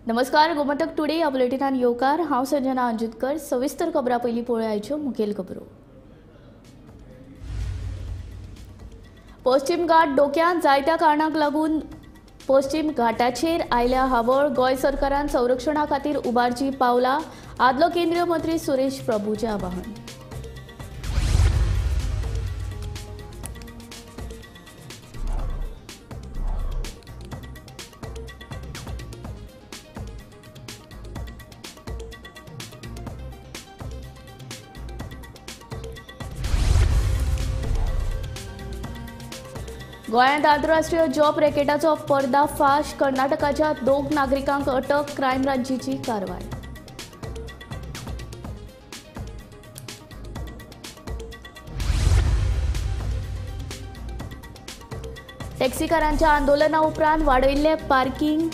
नमस्कार, गोमंतक टुडे ह्या बुलेटिनान येवकार। हांव संजना अंजुतकर। सविस्तर खबरां पयलीं पळोवया आयच्यो मुखेल खबरो। पश्चिम घाट डोक्यांत जायत्या कारणांक लागून पश्चिम घाटाचेर आयल्या हावळ गोंय सरकारान संरक्षणा खातीर उबारची पावलां। आदलो केंद्रीय मंत्री सुरेश प्रभूचें आवाहन। गोंयांत आंतरराष्ट्रीय जॉब रॅकेटाचो पर्दाफाश। कर्नाटकाच्या 2 नागरिकांक अटक। क्रायम ब्रांचीची कारवाय। टॅक्सीकारांच्या आंदोलना उपरांत वाडयल्ले पार्किंग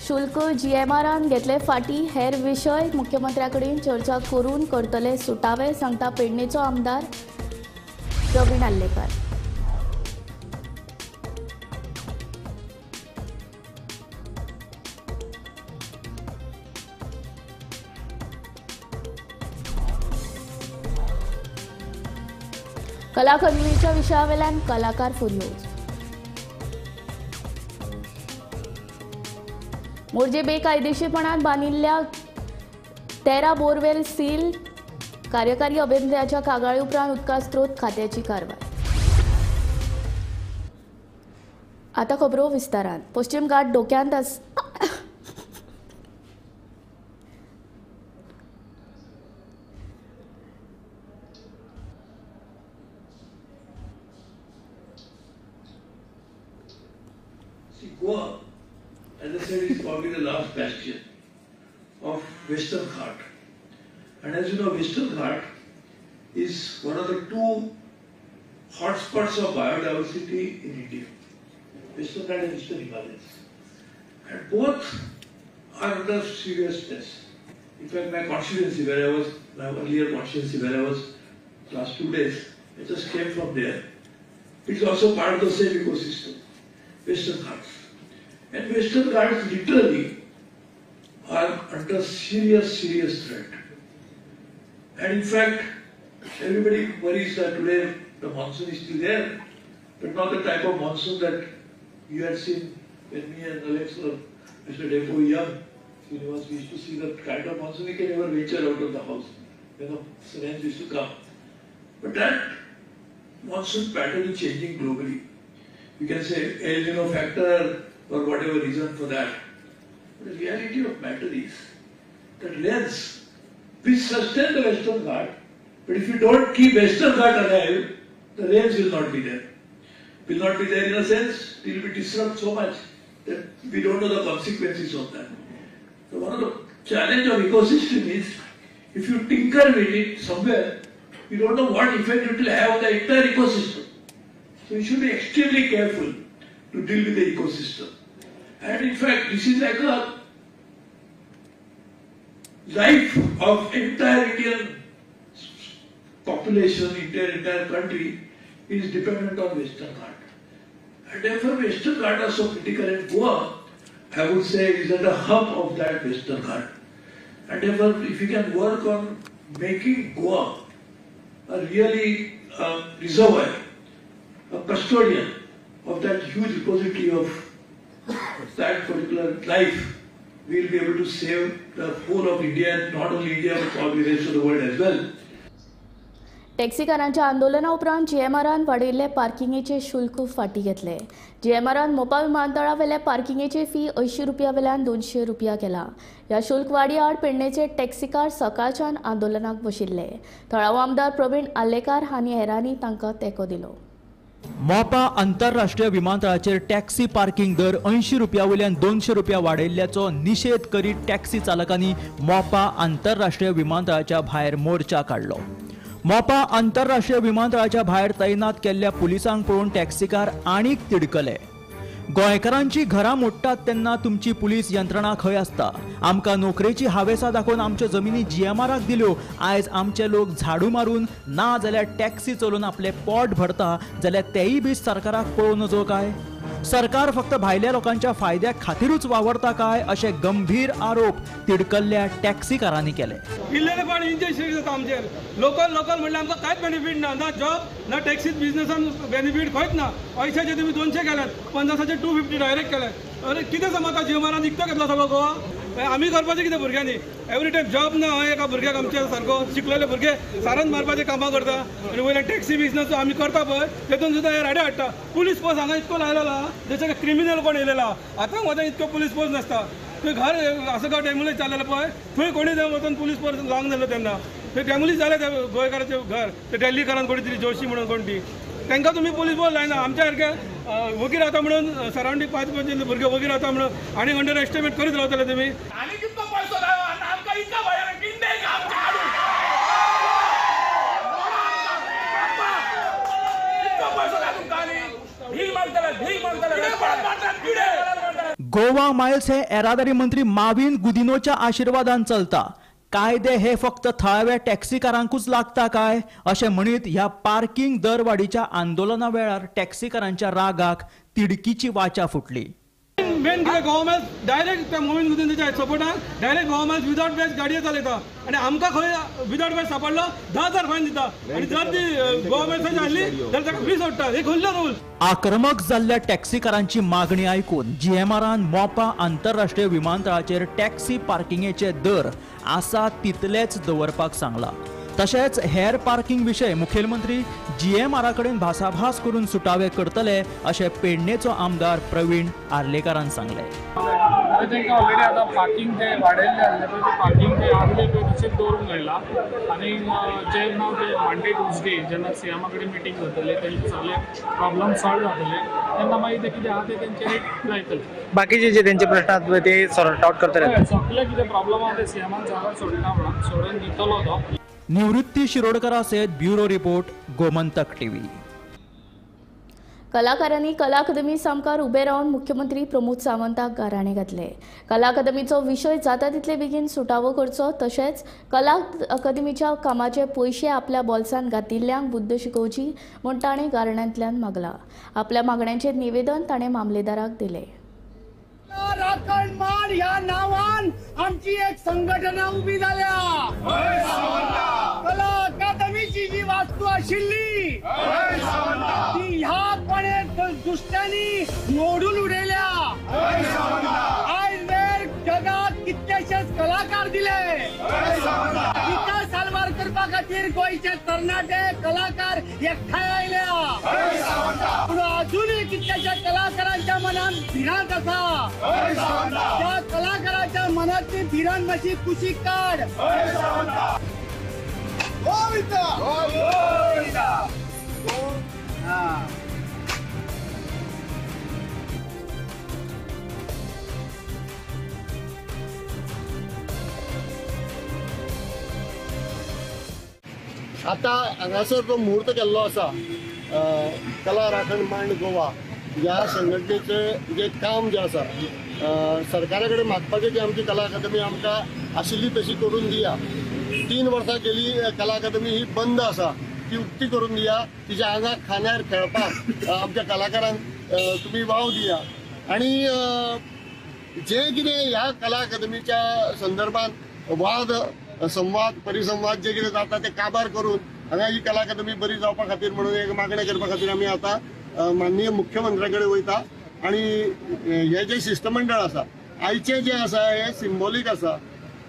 शुल्क जीएमआरान घेतले फाटी। हेर विशय मुख्यमंत्र्याकडेन चर्चा करून करतले सुटावे, सांगता पेडणेचो आमदार प्रवीण आल्लेकर। कला अकादमीच्या विशयावेल्यान कलाकार फुर्योज। मोरजे बेकायदेशीरपणान बांदिल्ल्या 13 बोरवेल सील। कार्यकारी अभियंत्याच्या कागाळी उपरांत उदका स्त्रोत खात्याची कारवाय। आता खबरो विस्तारान। पश्चिम घाट डोक्यांत Goa, as I said, is probably the last bastion of Western Ghat. And as you know, Western Ghat is one of the 2 hotspots of biodiversity in India. Western Ghat and Eastern Himalayas. And both are under serious stress. In fact, my constituency my earlier constituency where I was last 2 days, I just came from there. It's also part of the same ecosystem, Western Ghats. And Western Ghats literally are under serious threat. And in fact, everybody worries that today the monsoon is still there, but not the type of monsoon that you had seen when me and Alex or Mr. Depo young. We used to see that kind of monsoon we can never venture out of the house. Rains used to come. But that monsoon pattern is changing globally. You can say El Nino factor or whatever reason for that. But the reality of matter is that rains will sustain the Western Ghat, but if you don't keep Western Ghat alive, the rains will not be there. Will not be there in a sense, it will be disrupted so much that we don't know the consequences of that. So one of the challenge of ecosystem is, if you tinker with it somewhere, you don't know what effect it will have on the entire ecosystem. So you should be extremely careful to deal with the ecosystem. And in fact, this is like a life of entire Indian population, entire country is dependent on Western Ghat. And therefore Western Ghat are so critical, and Goa, I would say, is at the hub of that Western Ghat. And therefore, if you can work on making Goa a really reservoir, a custodian of that huge repository of that particular life, we will be able to save the whole of India, and not only India but probably the rest of the world as well. टॅक्सीकारांच्या आंदोलना उपरांत जीएमआरान वाडयल्ले पार्किंगेचे शुल्क फाटी घेतले। जीएमआरान मोपा विमानतळावेले पार्किंगेची fee 80 रुपया वेल्यान 200 रुपया केला। ह्या शुल्क वाडी आड पेडणेचे टॅक्सीकार सकाळच्यान आंदोलनाक बशिल्ले। थळावो आमदार प्रवीण आल्लेकार हांणी हेरांनी तांकां तेंको दिलो। मोपा आंतरराष्ट्रीय विमानतळाचेर टॅक्सी पार्किंग दर 80 रुपया वयल्यान 200 रुपया वाडयल्ल्याचो निषेध करीत टॅक्सी चालकांनी मोपा आंतरराष्ट्रीय विमानतळाच्या भायर मोर्चा काडलो। मोपा आंतरराष्ट्रीय विमानतळाच्या भायर तैनात केल्ल्या पुलिसांक पळोवन टॅक्सीकार आनीक तिडकले। गोंयकारांची घरां मोडटात तेन्ना तुमची पुलीस यंत्रणा खंय आसता? आमकां नोकरेची हावेसां दाखोवन आमच्यो जमिनी GMRाक दिल्यो. आयज आमचे लोक झाडू मारून ना जाल्यार टॅक्सी चलोवन आपले पोट भरता जाल्यार तेय बी सरकाराक पळोवन नजो काय? सरकार फक्त भायल्या लोकांच्या फायद्या खातीरूच वावरता काय असे गंभीर आरोप तिडकल्ल्या टॅक्सीकारांनी केले. इल्लेलेपण इंजेक्शन जाता आमचेर. लोकल म्हणल्यार आमकां कांयच बेनिफीट ना, ना जॉब ना टॅक्सीत बिझनेसान बेनिफीट खंयच ना. पैशाचे तुमी 200 केल्यात, 50चे 250 डायरेक्ट केल्यात. अरे कितें समजता GMRान निकतो घेतला सगळो गोवा? आमी करपाचें कितें भुरग्यांनी? एवरी टायम जॉब ना. एका भुरग्याक आमच्या सारको शिकलेले भुरगे सारन मारपाचे कामां करता आनी वयल्यान टॅक्सी बिझनेस जो आमी करता पळय तेतून सुद्दां हे राडे हाडटा. पुलीस पोस्ट हांगा इतको लायलेला जशें काय क्रिमिनल कोण येयलेला. आतां वचून इतको पुलीस पोस्ट नासता. थंय घर असं का डेमोलीज जाल्लेलें पळय थंय कोणी वचून पुलीस पोस्ट लावंक जाल्लो तेन्ना थंय डेमोलीज जाले ते गोंयकाराचें घर. ते दिल्लीकारान कोणी तरी जोशी म्हणून कोण ती तांकां तुमी पुलीस पोस्ट लायना. आमच्या सारके वकील रावता म्हणून सरावंडींग 5-5 भुरगे वकील रावता म्हणून आनी अंडर एस्टिमेट करीत रावतले तुमी. आनी कितको पयसो जायो आनी आमकां इतका भंय किंडे आमच्या हाडून इतको पयसो जाय तुमकां आनी भीक मागतले गोवा मायल्स हे येरादारी मंत्री माविन गुदिनोच्या आशिर्वादान चलता. कायदे हे फक्त थळाव्या टॅक्सीकारांकूच लागता काय अशें म्हणीत ह्या पार्किंग दरवाडीच्या आंदोलना वेळार टॅक्सीकारांच्या रागाक तिडकीची वाचा फुटली. मेन कितें गव्हर्मेंट डायरेक्ट त्या मोहीन गुदिनोच्या सपोर्टान डायरेक्ट गव्हर्मेंट विदाउट बेस गाडयो चलयता आनी आमकां खंय विदाउट बेस सापडलो 10,000 फायन दिता आनी जर ती गव्हर्मेंट थंय हाडली जाल्यार ताका फी सोडटा. हे खंयचो रूल? आक्रमक जाल्ल्या टॅक्सीकारांची मागणी आयकून GMRान मोपा आंतरराष्ट्रीय विमानतळाचेर टॅक्सी पार्किंगेचे दर आसा तितलेच दवरपाक सांगला. तशेंच हेर पार्किंग विशय मुखेलमंत्री GMRा कडेन भासाभास करून सुटावे करतले अशें पेडणेचो आमदार प्रवीण आर्लेकारान सांगले. तांकां ऑलरेडी आतां पार्किंग ते वाडयल्ले आसले पळय ते पार्किंग ते आदले पळय तशेंच दवरूंक मेळला आनी जेन्ना ते मंडे ट्यूजडे जेन्ना CMA कडेन मिटींग जातले तेंचे सगळे प्रॉब्लम सॉल्व जातले तेन्ना मागीर ते कितें आहा ते तेंचे रेट लायतले. बाकीचे जे तेंचे प्रश्न आसता पळय ते सॉर्ट आउट करतले. सगळे कितें प्रॉब्लम आहा ते CMAन सगळ्याक सोडटा म्हणून सोडून दितलो तो. निवृत्ती शिरोडकरा सयत ब्युरो रिपोर्ट गोमंतक TV. कलाकारांनी कला अकादमी सामकार उबे रावन मुख्यमंत्री प्रमोद सावंताक गाराणे घातले. कला अकादमीचो विशय जाता तितले बेगीन सुटावो करचो तशेंच कला अकादमीच्या कामाचे पयशे आपल्या बोल्सान घातिल्ल्यांक बुद्ध शिकोवची म्हूण ताणें गाराण्यांतल्यान मागला. आपल्या मागण्यांचें निवेदन ताणें मामलेदाराक दिलें. राखण मान ह्या नावान आमची एक संघटना उभी जाल्या. कला अकादमीची जी वास्तू आशिल्ली ती ह्या कोणे दुश्ट्यांनी मोडून उडयल्या. आयज वेळ जगात कितलेशेच कलाकार दिले. तिका सारवार करपा खातीर गोंयचे तरणाटे कलाकार एकठांय आयल्या. पूण अजूनय कितलेशे कलाकारांच्या मनात भिरांत आसा. त्या कलाकाराच्या मनातली भिरांत मातशी कुशीक काड. आता हांगासर जो मुहूर्त केल्लो आसा कला राखण मांड गोवा ह्या संघटनेचें जे काम जे आसा सरकारा कडेन मागपाचें की आमची कला अकादमी आमकां आशिल्ली तशी करून दिया. 3 वर्सां गेली कला अकादमी ही बंद आसा ती उक्ती करून दिया. तिच्या आंगाक खांद्यार खेळपाक आमच्या कलाकारांक तुमी वाव दिया. आणि जे कितें ह्या कला अकादमीच्या संदर्भात वाद संवाद परिसंवाद जे कितें जाता ते काबार करून हांगा ही कला अकादमी बरी जावपा खातीर म्हणून एक मागणी करपा खातीर आमी आतां माननीय मुख्यमंत्र्या कडेन वयता. आणि हे जे शिष्टमंडळ आसा आयचे जे आसा हे सिंबॉलीक आसा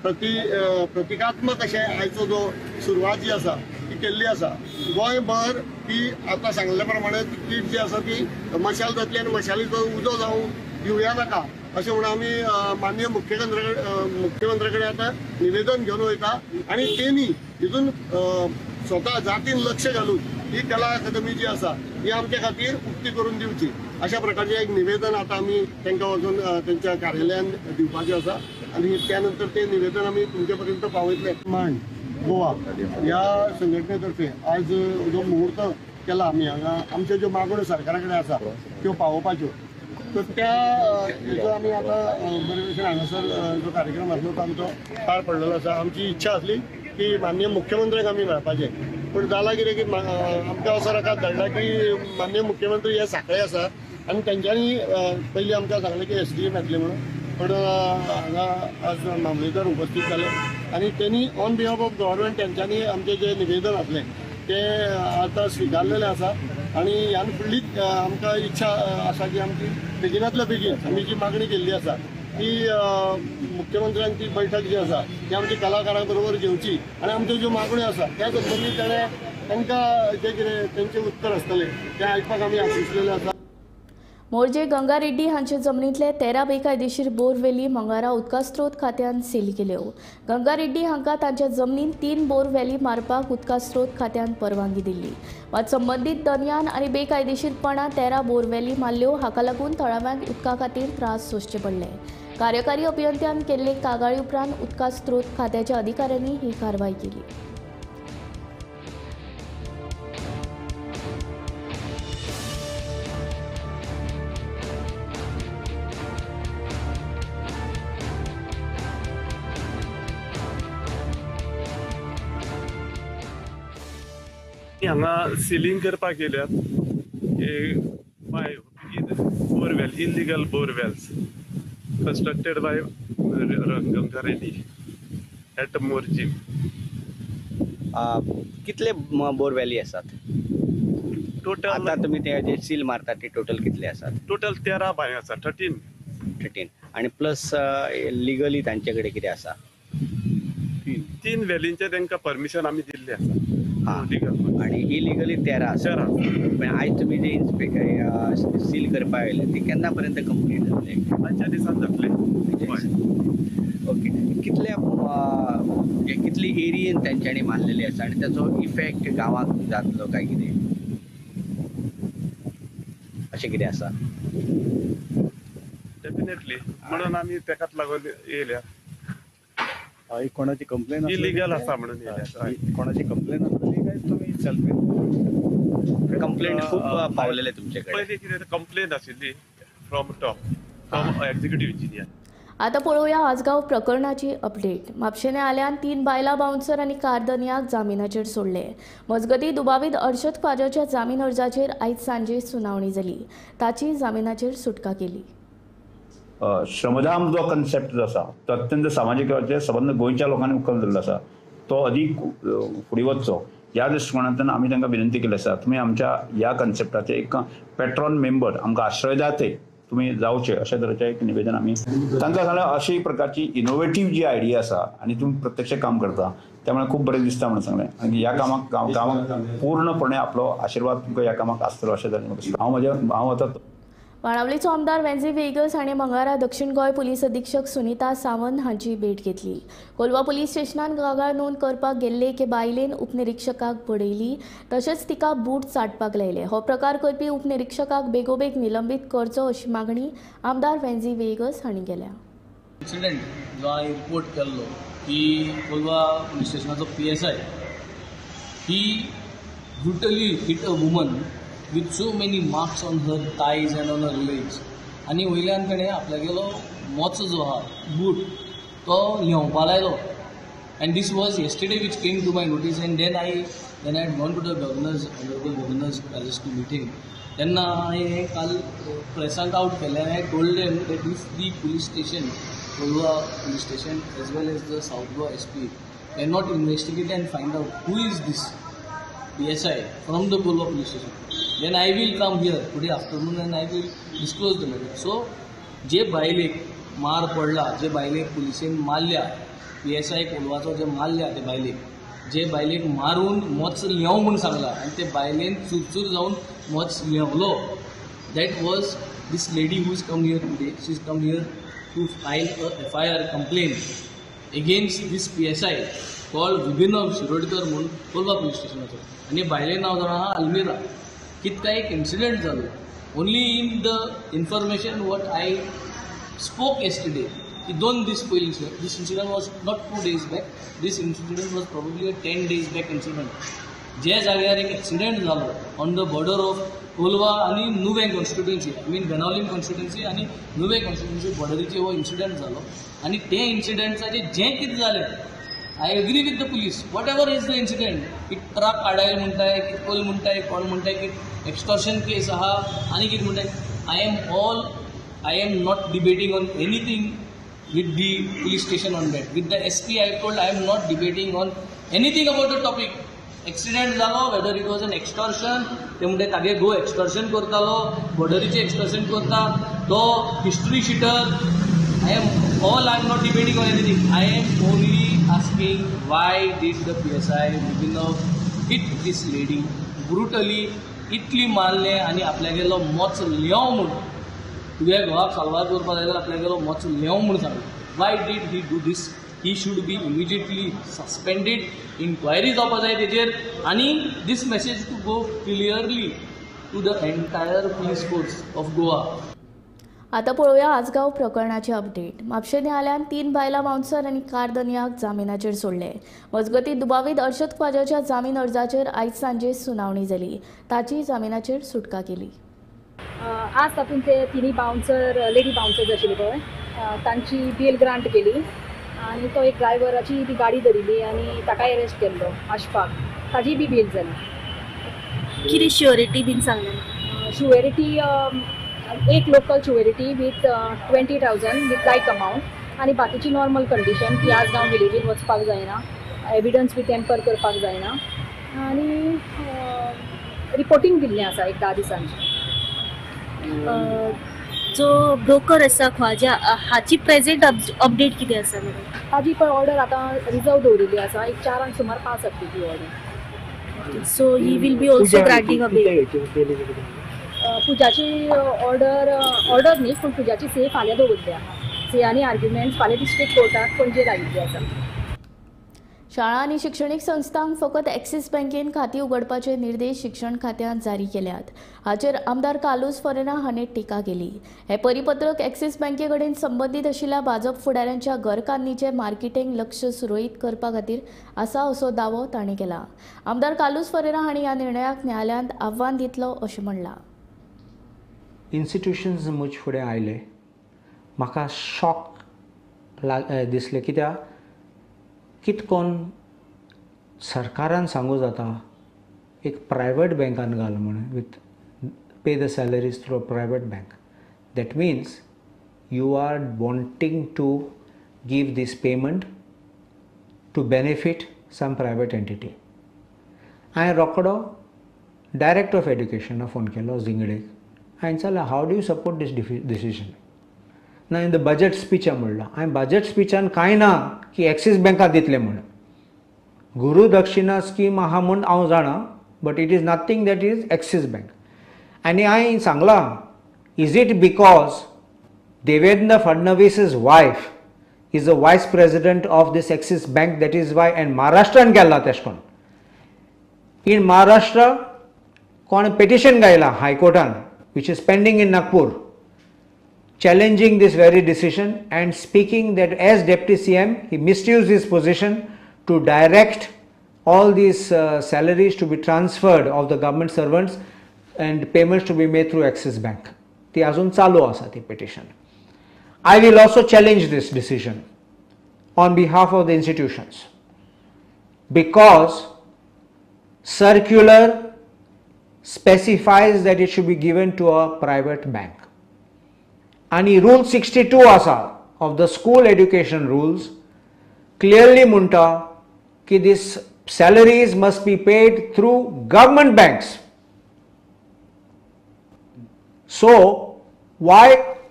प्रतिकात्मक अशें आयचो जो सुरवात जी आसा ती केल्ली आसा. गोंयभर ती आतां सांगले प्रमाणे किट जी आसा ती मशाल जातली आनी मशालीचो उजो जावं दिवया नाका अशें म्हणून आमी माननीय मुख्यमंत्र्या कडेन आतां निवेदन घेवन वयता. आनी तेणी हितून स्वता जातीन लक्ष घालून ही कला अकादमी जी आसा ही आमच्या खातीर उक्ती करून दिवची अशा प्रकारचे एक निवेदन आता आम्ही तांकां वचून त्यांच्या कार्यालयान दिवपाचें आसा. आणि त्यानंतर ते निवेदन आम्ही तुमच्यापर्यंत पावयतले. मांड गोवा ह्या संघटनेतर्फे आज जो मुहूर्त केला आम्ही हांगा आमच्यो ज्यो मागण्यो सरकारा कडेन आसा त्यो पावोवपाच्यो. तर त्या हेचो आमी आतां बरे भशेन हांगासर जो कार्यक्रम आसलो तो आमचो पार पडलेलो आसा. आमची इच्छा आसली की माननीय मुख्यमंत्र्याक आमी मेळपाचे, पूण जाला कितें की आमकां असो रकाद धाडला की माननीय मुख्यमंत्री हे सांखळे आसा आनी तेंच्यांनी पयलीं आमकां सांगलें की SDM येतले म्हणून. पण हांगा आज मामलेदार उपस्थित जाले आनी त्यांनी ऑन बिहाफ ऑफ गव्हर्नमेंट तेंच्यांनी आमचें जें निवेदन आसलें तें आतां स्विकारलेलें आसा. आनी ह्यान फुडली आमकां इच्छा आसा की आमची बेगिनांतल्या बेगीन आमी जी मागणी केल्ली आसा ती मुख्यमंत्र्यांची बैठक जी आसा ती आमची कलाकारां बरोबर घेवची आनी आमच्यो ज्यो मागण्यो आसा त्या संबंदीत तांकां जें कितें तेंचें उत्तर आसतलें तें आयकपाक आमी आशिल्ले आसा. मोर्जे गंगा रेड्डी हांचे जमनींतले 13 बेकायदेशीर बोरवेली मंगळारा उदका स्त्रोत खात्यान सील केल्यो. गंगा रेड्डी हांकां तांच्या जमनीन 3 बोरवेली मारपाक उदका स्त्रोत खात्यान परवानगी दिल्ली. मात संबंदीत दर्यान आनी बेकायदेशीरपणान 13 बोरवेली मारल्यो. हाका लागून थळाव्यांक उदका खातीर त्रास सोंसचे पडले. कार्यकारी अभियंत्यान केल्ले कागाळी उपरांत उदका स्त्रोत खात्याच्या अधिकाऱ्यांनी ही कारवाय केली. हांगा सिलींग करपाक येयल्यात by borewell illegal borewells constructed by Ganga Reddy at Morjim. कितले बोरवेली आसात टोटल? आता तुम्ही ते जे सील मारतात ते टोटल कितले आसात? टोटल 13 बाय आसा. 13 आणि प्लस लिगली तांचे कडेन कितें आसा? 3 वेलींचे तांकां परमिशन आमी दिल्लें आसा. आणि इलिगली 13 आसा. पण आयज तुम्ही जे सील करपाक आयले ते केन्ना पर्यंत कंप्लीट जातले? 5 दिसांत जातले. ओके. कितली एरियेन तेंच्यांनी मारलेली आसा आनी ताचो इफेक्ट गांवाक जातलो काय कितें अशें कितें आसा? डेफिनेटली म्हणून आमी तेकाच लागून येयल्या. कोणाची कंप्लेन इलिगल आसा म्हणून येयल्या. कोणाची कंप्लेन आसली काय तुम्ही सेल्फ कंप्लेंट खूप पावलेले तुमचे कडेन? पयलीं कितें कंप्लेन आशिल्ली from top from executive engineer. आता पळोवया आजगाव प्रकरणाची अपडेट. म्हापशें न्यायालयान 3 बायला बाउन्सर आनी कारधनियाक जामिनाचेर सोडले. मजगती दुबावीत अर्शद ख्वाजाच्या जामीन अर्जाचेर आयज सांजे सुनावणी जाली. ताची जामिनाचेर सुटका केली. श्रमधाम जो कन्सेप्ट जो आसा तो अत्यंत सामाजीक संबंध गोंयच्या लोकांनी उखल धरलो आसा तो अधिक फुडें वचचो ह्या दृश्टिकोनांतल्यान आमी तांकां विनंती केली आसा तुमी आमच्या ह्या कन्सेप्टाचे एक पेट्रॉन मेंबर आमकां आश्रयदाते तुम्ही जावचे अशा तरेचें एक निवेदन आमी तांकां सांगलें. अशी प्रकारची इनोवेटीव जी आयडिया आसा आनी तुम्ही प्रत्यक्ष काम करता त्यामुळे खूप बरें दिसता म्हणून सांगलें. आनी ह्या कामाक पूर्णपणे आपलो आशिर्वाद तुमकां ह्या कामाक आसतलो अशें तांणी हांव आतां बाणावलीचो आमदार वेन्झी वेगस हांणी मंगळारा दक्षिण गोंय पुलीस अधीक्षक सुनीता सावंत हांची भेट घेतली. कोलवा पुलीस स्टेशनान कागाळ नोंद करपाक गेल्ले एके बायलेन उपनिरीक्षकाक बडयली तशेंच तिका बूट चाटपाक लायले. हो प्रकार करपी उपनिरीक्षकाक बेगोबेग निलंबीत करचो अशी मागणी आमदार वेन्झी वेगस हांणी केल्या. इन्सिडेंट जो हांवें रिपोर्ट केल्लो की कोलवा पुलीस स्टेशनाचो PSI he brutally hit a woman with so many marks on her thighs and on her legs. आनी वयल्यान ताणें आपल्यागेलो मोच जो आहा बूट तो लिवपा लायलो. And this was yesterday which came to my notice and then I had gone to the governor's palace to meeting. तेन्ना हांवें काल प्रेसांक आउट केलें and I told them that if the police station, Kolwa police station as well as the South Goa SP cannot investigate and find out who is this PSI from the Kolwa police station, then I will come here today afternoon and I will disclose the matter. So, जे बायलेक मार पडला, जे बायलेक पुलिसेन मारल्या, PSI कोलवाचो जे मारल्या ते बायलेक, जे बायलेक मारून मोच लिवं म्हणून सांगला आणि ते बायलेन चुरचूर जावन मोच लिवलो. That was this lady who has come here today. She has come here to file a FIR complaint against this PSI called Vibhinav Shirodkar म्हणून कोलवा पुलिस स्टेशनाचो. आणि बायलेन नांव जाणा आहा अल्मिरा. कितना एक इंसिडेंट जालो. Only in the information what I spoke yesterday की 2 दीस पयलीं this incident was not 2 days back. This incident was probably a 10 days back incident. जे जाग्यार एक एक्सिडेंट जालो on the border of Colva आनी Nuvem constituency I mean Benaulim constituency आनी Nuvem constituency बॉर्डरीचेर हो इन्सिडंट जालो आनी ते इन्सिडंट्साचें जें कितें जालें I agree with the police whatever is the incident की ट्रक काडायल म्हणटाय की कोल म्हणटाय कोण म्हणटाय की एक्सटॉर्शन केस आहा आनी कितें म्हणटाय I am not debating on anything with the police station on that. With the SP, I told I am not debating on anything about the topic. Accident zalo, whether it was an extortion, ते म्हणते तागे गो extortion करतालो, bordeरीचे extortion करता, तो history sheeter. I am not debating on anything. I am only asking why did the PSI Vivinov hit this lady brutally, इतली मारले आनी आपल्यागेलो मोच लियो म्हणून तुझ्या घोवाक साल्वार करपाक जाय जाल्यार आपल्यागेलो मोच लेव म्हणून सांगलो why did he do this he should be immediately suspended inquiry जावपा जाय तेजेर आनी this message to go clearly to the entire police force of Goa. आता पळोवया आजगांव प्रकरणाचे अपडेट. म्हापशें न्यायालयान 3 बायलां बाउन्सर आनी कारदनियाक जामिनाचेर सोडले. मजगतीं दुबावीत अर्शद ख्वाजाच्या जामीन अर्जाचेर आयज सांजे सुनावणी जाली. ताची जामिनाचेर सुटका केली. आज तातूंत ते तिनी बाउन्सर लेडी बाउन्सर आशिल्ली पळय तांची बेल ग्रांट केली आनी तो एक ड्रायव्हराची ती गाडी धरिल्ली आनी ताकाय अरेस्ट केल्लो अशफाक ताजी बी बेल जाली. कितें श्युरिटी बीन सांगलें? श्युरिटी एक local श्युरिटी with 20,000 with like amount आनी बाकीची नॉर्मल कंडिशन की आज हांव विलेजीन वचपाक जायना, एविडन्स बी टेम्पर करपाक जायना आनी रिपोर्टींग दिल्लें आसा एक 10 दिसांची. जो ब्रोकर आसा ख्वाजा हाची प्रेजेंट अपडेट कितें आसा? ताजी पण ऑर्डर आतां रिजर्व दवरिल्ली आसा, एक 4 सुमार पास जातली ती order. So he will be also granting a bail. पुजाची ऑर्डर न्ही पूण पुजाची से फाल्यां दवरल्या. से आनी आर्ग्युमेंट्स फाल्यां डिस्ट्रिक्ट कोर्टाक पणजे लायिल्ली आसा. शाळा आनी शिक्षणीक संस्थांक फकत एक्सीस बँकेन खातीं उगडपाचे निर्देश शिक्षण खात्यान जारी केल्यात. हाचेर आमदार कालूस फॉरेना हाणें टिका केली. हे परिपत्रक एक्सीस बँके कडेन संबंदीत आशिल्ल्या भाजप फुडाऱ्यांच्या घरकान्नीचे मार्केटिंग लक्ष सुरळीत करपा खातीर आसा असो दावो ताणें केला. आमदार कालूस फॉरेना हाणीं ह्या निर्णयाक न्यायालयांत आव्हान दितलो अशें म्हणलां. इन्स्टिट्यूशन्स म्हजे फुडें आयले म्हाका शॉक दिसलें कित्याक कितकोन सरकारान सांगू जाता एक प्रायवेट बँकान घाल म्हणून with pay the salaries through a private bank. That means you are wanting to give these payment to benefit some private entity. हांवें रोखडो डायरेक्टर ऑफ एड्युकेशनाक फोन केलो झिंगडेक. हांवें सांगलें how do you support these decision. ना in the budget स्पीचान म्हणलां. हांवें बजेट स्पीचान कांय ना की एक्सीस बँकाक दितले म्हणून. गुरू दक्षिणा स्कीम आहा म्हूण हांव जाणा but it is nothing that is Axis bank. आनी हांवें सांगलां is it because Devendra Fadnavis's wife is a vice president of this Axis bank that is why. And महाराष्ट्रान गेला तेश कोन. इन महाराष्ट्र कोण पेटिशन गायला हायकोर्टान which is pending in Nagpur, challenging this very decision and speaking that as Deputy CM he misused his position to direct all these salaries to be transferred of the government servants and payments to be made through Axis Bank. ती अजून चालू आसा ती petition. I will also challenge this decision on behalf of the institutions because circular specifies that it should be given to a private bank. And Rule 62 asa of the school education rules clearly munta ki these salaries must be paid through government banks. So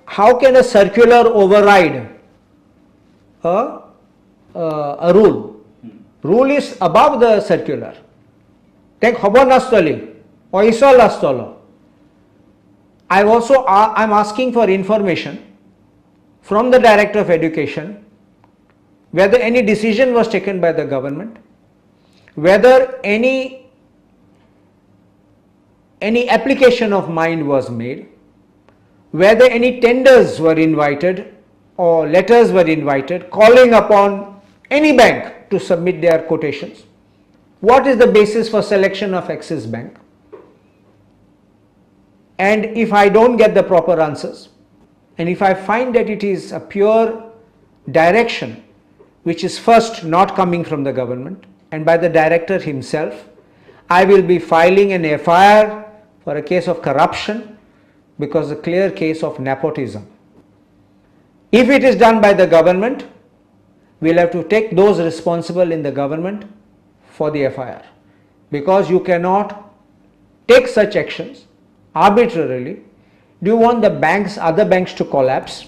how can a circular override a rule? Rule is above the circular. Take khabar nastali. I'm asking for information from the Director of Education whether any decision was taken by the government, whether any application of mine was made, whether any tenders were invited or letters were invited calling upon any bank to submit their quotations. what is the basis for selection of Axis Bank? And if I don't get the proper answers, and if I find that it is a pure direction which is first not coming from the government and by the director himself, I will be filing an FIR for a case of corruption because a clear case of nepotism. If it is done by the government, we will have to take those responsible in the government for the FIR, because you cannot take such actions arbitrarily. Do you want the banks, other banks to collapse?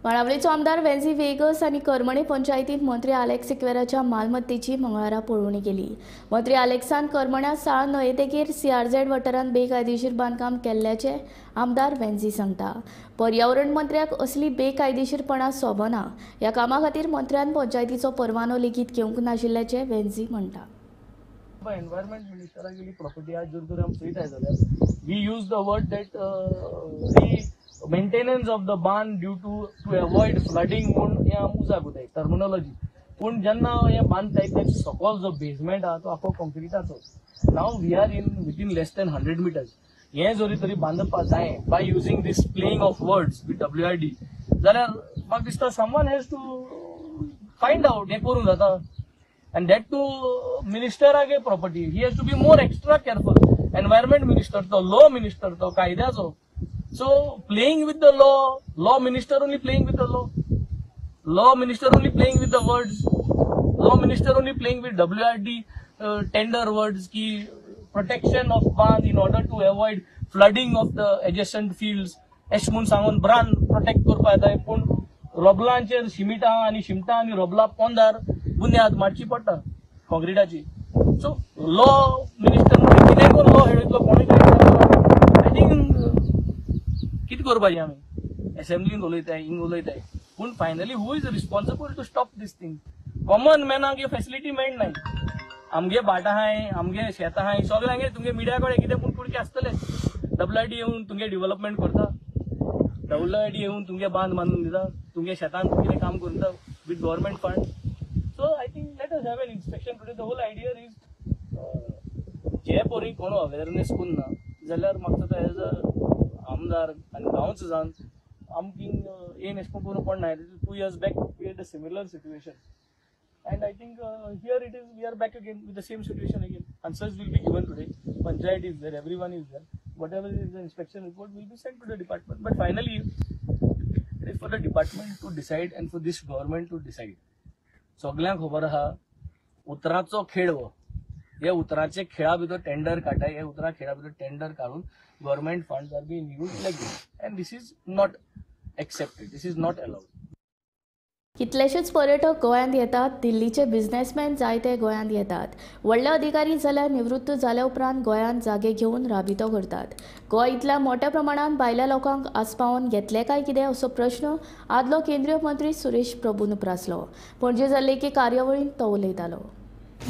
माणावलेचो आमदार वेन्झी Vegas आणि करमणे पंचायतीत मंत्री Alex सिक्वेराच्या मालमत्तेची मंगळारा पळोवणी केली. मंत्री आलेक्सान करमण्या साळ न्हंयेतेगेर CRZ वाठारांत बेकायदेशीर बांदकाम केल्ल्याचे आमदार वेन्झी सांगता. पर्यावरण मंत्र्याक असली बेकायदेशीरपणां सोबना. ह्या कामा खातीर मंत्र्यान पंचायतीचो परवानो लेगीत घेवंक नाशिल्ल्याचे वेन्झी म्हणटा. एनवायरमेंट मिनिस्टरा गेली प्रॉपर्टी आज जर आमी पळयताय जाल्यार we use the word that maintenance of the barn due to avoid flooding म्हणून हे आमी उजार करताय टर्मिनॉलॉजी. पूण जेन्ना हे बांदताय तेचे सकयल जो बेसमेंट आहा तो आखो कॉन्क्रिटाचो. Now we are in within less than 100 meters. हे जरी तरी बांदपा जाय by using this playing of words with WID जाल्यार म्हाका दिसता someone has to find out हे करूंक जाता. And that too, minister age property. He has to be more extra careful. Environment minister, to law minister, to kaida. So playing with the law minister only playing with the law minister only playing with the words, law minister only playing with WID tender words ki protection of barn in order to avoid flooding of the adjacent fields. Eshmun sangon brand protect करपा येता. पूण रोबलांचेर शिमिटा आनी शिमटा आनी रोबला पोंदार बुन्याद मारची पडटा कॉन्क्रिटाची. So law minister कितें करून law हेडयतलो कोणूच आय थिंक कितें करपाचें आमी असेंब्लीन उलयताय हिंग उलयताय पूण finally who is responsible to stop this thing. Common मॅनाक हे फॅसिलिटी मेळनाय. आमगे भाट आहाय आमगे शेत आहाय सगळ्यांगे तुमगे मिडिया कडेन कितें पूण कुडके आसतले. WID येवन तुमगे डेव्हलपमेंट करता. WID येवन तुमगे बांद बांदून दिता. तुमगे शेतान कितें काम करता with government fund. So I think let us have an inspection today. The whole idea is जे पोरी कोण अवेअरनेस करना जाल्यार म्हाका दिसता एज अ आमदार आनी गांवच जावन आमकी येन एशें करून पडना. 2 years back we had a similar situation and I think here it is we are back again with the same situation again. Answers will be given today. Panchayat is there, everyone is there. Whatever is the inspection report will be sent to the department. But finally it is for the department to decide and for this government to decide. सगळ्यांक खबर आहा उतराचो खेळ हो. हे उतराचे खेळा भितर tender काडटाय. हे उतरा खेळा भितर टेंडर काडून government funds are been used like this and this is not accepted. This is not allowed. कितलेशेच पर्यटक गोंयांत येतात. दिल्लीचे बिझनेसमॅन जायते गोंयांत येतात. व्हडले अधिकारी जाल्यार निवृत्त जाल्या उपरांत गोंयांत जागे घेवन राबितो करतात. गोंय इतल्या मोठ्या प्रमाणात भायल्या लोकांक आस्पावन घेतले काय कितें असो प्रश्न आदलो केंद्रीय मंत्री सुरेश प्रभून उप्रासलो. पणजे जाल्ले एके कार्यावळींत तो उलयतालो.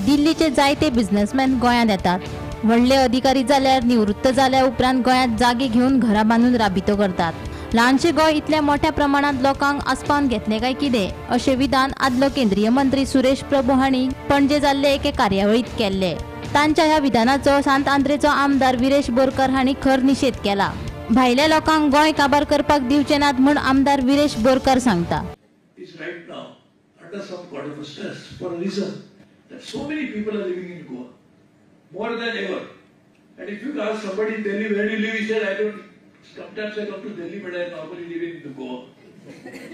दिल्लीचे जायते बिझनेसमॅन गोंयांत येतात. व्हडले अधिकारी जाल्यार निवृत्त जाल्या उपरांत गोंयांत जागे घेवन घरां बांदून राबितो करतात. ल्हानशे गोंय इतल्या मोठ्या प्रमाणात लोकांक आस्पावन घेतले काय कितें अशें विधान आदलो केंद्रीय मंत्री सुरेश प्रभू हांणी पणजे जाल्ले एके कार्यावळींत केल्ले. तांच्या ह्या विधानाचो सांत आंद्रेचो आमदार विरेश बोरकार हांणी खर निशेध केला. भायल्या लोकांक गोंय काबार करपाक दिवचे नात म्हूण आमदार विरेश बोरकार सांगता. So many people are living in Goa, more than ever. And if you ask somebody in Delhi, where do you live? He said, I don't. Sometimes I come to Delhi, but I normally live in Goa.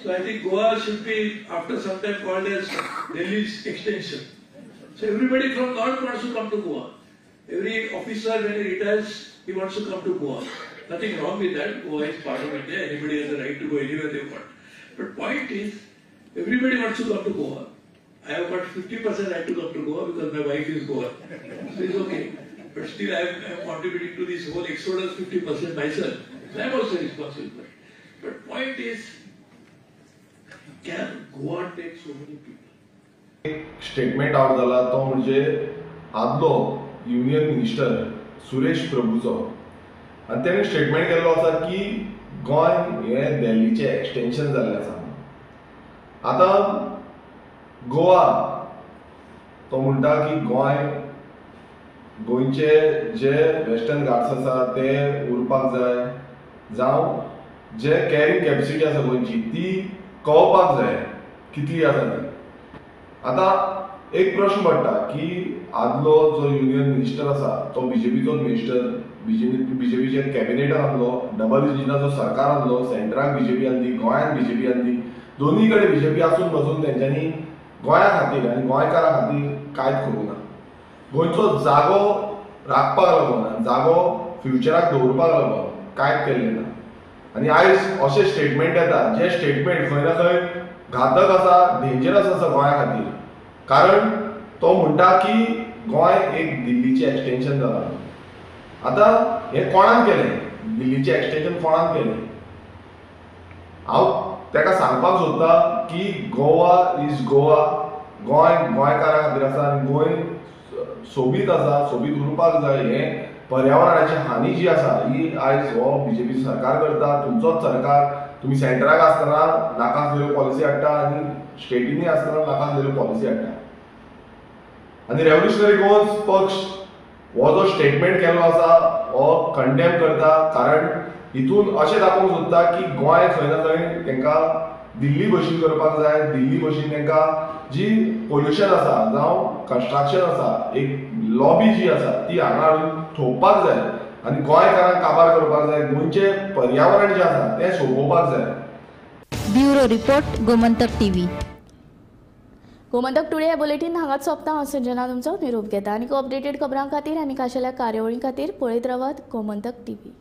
So I think Goa should be, after some time, called as Delhi's extension. So everybody from North wants to come to Goa. Every officer, when he retires, he wants to come to Goa. Nothing wrong with that. Goa is part of India. Anybody has the right to go anywhere they want. But point is, everybody wants to come to Goa. I have got 50% right to come to Goa because my wife is Goa. So it's okay. But still I am contributing to this whole exodus 50% myself. So I am also responsible for it. But point is, can Goa take so many people? एक statement out जाला तो म्हणजे आदलो union minister Suresh प्रभूचो आणि त्याने statement केल्लो आसा की गोंय हे दिल्लीचे एक्सटेंशन जाल्लें आसा. आतां गोवा तो म्हणटा की गोंयचे जे वेस्टर्न घाट्स आसा ते उरपाक जाय, जावं जे कॅरिंग कॅपेसिटी आसा गोंयची ती कळपाक जाय कितली आसा ती. आतां एक प्रश्न पडटा की आदलो जो युनियन मिनिस्टर आसा तो बीजेपीचोच मिनिस्टर, बीजेपीचे कॅबिनेटान आसलो, डबल इंजिनाचो सरकार आसलो, सेंट्राक बीजेपी आसली, गोंयांत बीजेपी आसली, दोनूय कडेन बीजेपी आसून पासून तेंच्यांनी गोंया खातीर आनी गोंयकारां खातीर कांयच करूं ना. गोंयचो जागो राखपाक लागून, जागो फ्युचराक दवरपाक लागून कांयच केल्लें ना. आनी आयज अशें स्टेटमेंट येता जे स्टेटमेंट खंय ना खंय घातक आसा, डेंजरस आसा गोंया खातीर. कारण तो म्हणटा की गोंय एक दिल्लीचें एक्सटेंशन जालां. आतां हें कोणान केलें? दिल्लीचें एक्सटेंशन कोणान केलें? हांव ताका सांगपाक सोदता की गोवा इज गोवा, गोंय गोंयकारां खातीर आसा आनी गोंय सोबीत आसा, सोबीत उरपाक जाय. हें पर्यावरणाची हानी जी आसा ही आयज हो बीजेपी सरकार करता, तुमचोच सरकार. तुमी सेंट्राक आसतना नाकासलेल्यो पॉलिसी हाडटा आनी स्टेटींनी आसतना नाकासलेल्यो पॉलिसी हाडटा. आनी रेव्होल्युशनरी गोवन्स पक्ष हो जो स्टेटमेंट केल्लो आसा हो कंडेम करता. कारण हितून अशें दाखोवंक सोदता की गोंय खंय ना खंय तांकां दिल्ली भशेन करपाक जाय. दिल्ली भशेन तांकां जी पोल्युशन आसा जावं कन्स्ट्रक्शन आसा, एक लॉबी जी आसा ती हांगा हाडून थोपपाक जाय आनी गोंयकारांक काबार करपाक जाय. गोंयचें पर्यावरण जें आसा तें सोंपोवपाक जाय. Bureau report, Gomantak TV. Gomantak today हे बुलेटीन हांगाच सोंपता. हांव संजना तुमचो निरोप घेता. आनी अपडेटेड खबरां खातीर आनी खाशेल्या कार्यावळी खातीर पळयत रावात गोमंतक टीव्ही.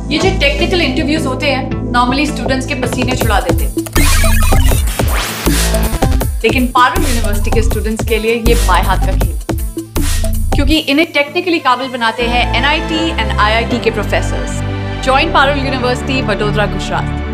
ये जो टेक्निकल इंटरव्यूज होते हैं नॉर्मली स्टूडेंट्स के पसीने छुड़ा देते हैं, लेकिन पारुल यूनिवर्सिटी के स्टूडेंट्स के लिए ये बाएं हाथ का खेल, क्योंकि इन्हें टेक्निकली काबिल बनाते हैं NIT एंड IIT के professors. Join Parul university, Vadodara, Gujarat.